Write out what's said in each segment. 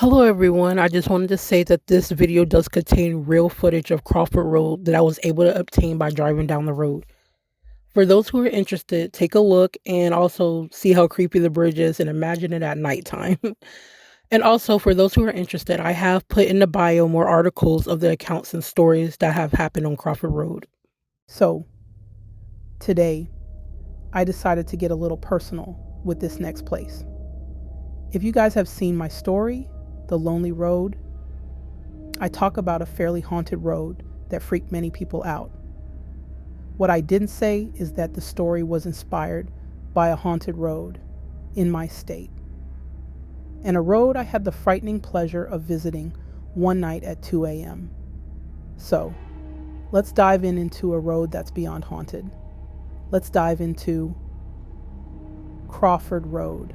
Hello everyone, I just wanted to say that this video does contain real footage of Crawford Road that I was able to obtain by driving down the road. For those who are interested, take a look and also see how creepy the bridge is and imagine it at nighttime. And also for those who are interested, I have put in the bio more articles of the accounts and stories that have happened on Crawford Road. So, today, I decided to get a little personal with this next place. If you guys have seen my story, The Lonely Road, I talk about a fairly haunted road that freaked many people out. What I didn't say is that the story was inspired by a haunted road in my state, and a road I had the frightening pleasure of visiting one night at 2 a.m. So, let's dive into a road that's beyond haunted. Let's dive into Crawford Road.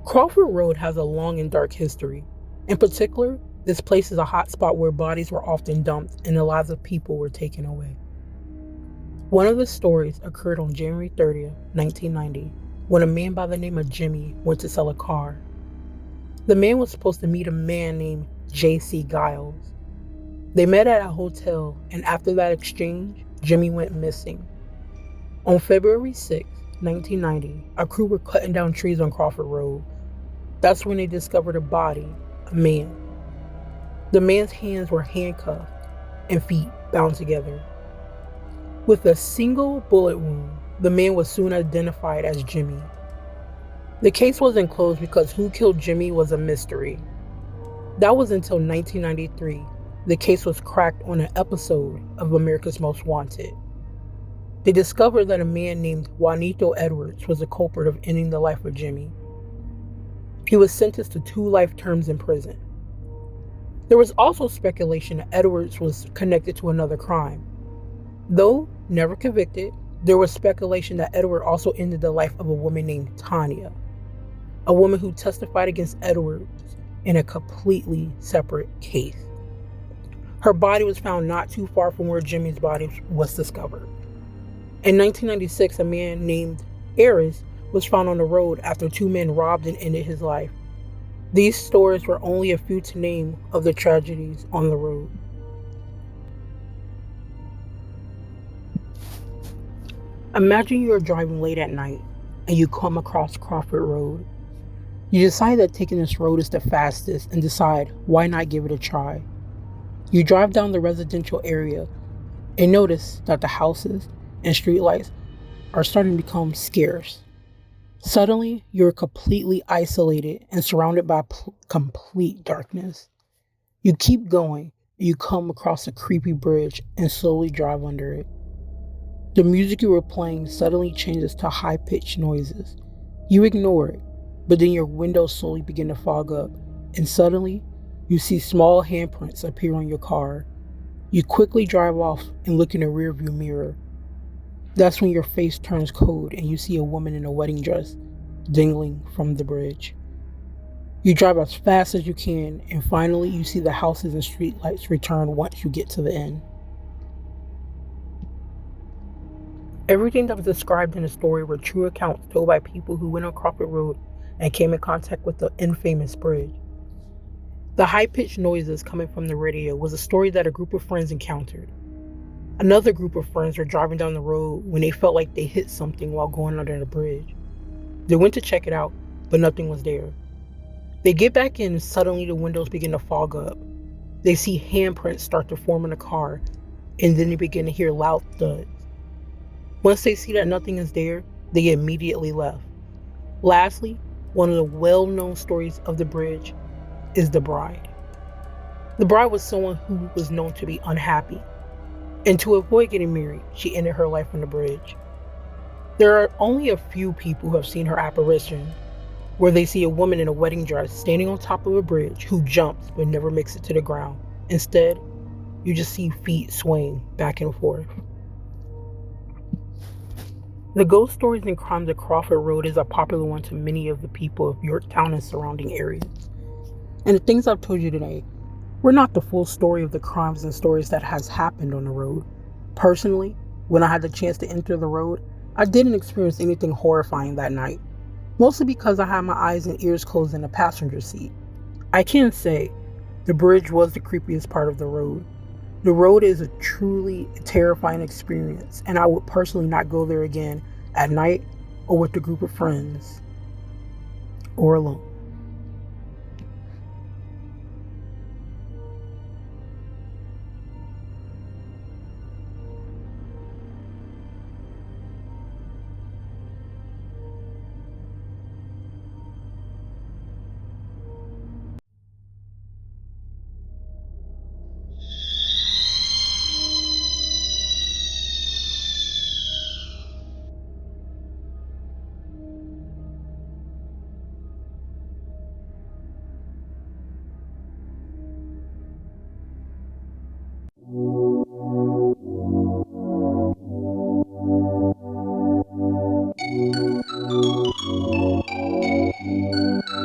Crawford Road has a long and dark history. In particular, this place is a hotspot where bodies were often dumped and the lives of people were taken away. One of the stories occurred on January 30th, 1990, when a man by the name of Jimmy went to sell a car. The man was supposed to meet a man named J.C. Giles. They met at a hotel, and after that exchange, Jimmy went missing. On February 6, 1990, a crew were cutting down trees on Crawford Road. That's when they discovered a body, a man. The man's hands were handcuffed and feet bound together. With a single bullet wound, the man was soon identified as Jimmy. The case wasn't closed because who killed Jimmy was a mystery. That was until 1993. The case was cracked on an episode of America's Most Wanted. They discovered that a man named Juanito Edwards was the culprit of ending the life of Jimmy. He was sentenced to 2 life terms in prison. There was also speculation that Edwards was connected to another crime. Though never convicted, there was speculation that Edward also ended the life of a woman named Tanya, a woman who testified against Edwards in a completely separate case. Her body was found not too far from where Jimmy's body was discovered. In 1996, a man named Aris was found on the road after 2 men robbed and ended his life. These stories were only a few to name of the tragedies on the road. Imagine you are driving late at night and you come across Crawford Road. You decide that taking this road is the fastest and decide, why not give it a try? You drive down the residential area and notice that the houses and streetlights are starting to become scarce. Suddenly, you're completely isolated and surrounded by complete darkness. You keep going, and you come across a creepy bridge and slowly drive under it. The music you were playing suddenly changes to high-pitched noises. You ignore it, but then your windows slowly begin to fog up, and suddenly, you see small handprints appear on your car. You quickly drive off and look in the rearview mirror. That's when your face turns cold and you see a woman in a wedding dress dangling from the bridge. You drive as fast as you can, and finally you see the houses and streetlights return once you get to the end. Everything that was described in the story were true accounts told by people who went on Crawford Road and came in contact with the infamous bridge. The high-pitched noises coming from the radio was a story that a group of friends encountered. Another group of friends were driving down the road when they felt like they hit something while going under the bridge. They went to check it out, but nothing was there. They get back in and suddenly the windows begin to fog up. They see handprints start to form in the car, and then they begin to hear loud thuds. Once they see that nothing is there, they immediately left. Lastly, one of the well-known stories of the bridge is the bride. The bride was someone who was known to be unhappy, and to avoid getting married, she ended her life on the bridge. There are only a few people who have seen her apparition, where they see a woman in a wedding dress standing on top of a bridge who jumps but never makes it to the ground. Instead, you just see feet swaying back and forth. The ghost stories and crimes of Crawford Road is a popular one to many of the people of Yorktown and surrounding areas. And the things I've told you today were not the full story of the crimes and stories that has happened on the road. Personally, when I had the chance to enter the road, I didn't experience anything horrifying that night. mostly because I had my eyes and ears closed in the passenger seat. I can say the bridge was the creepiest part of the road. The road is a truly terrifying experience, and I would personally not go there again at night or with a group of friends or alone.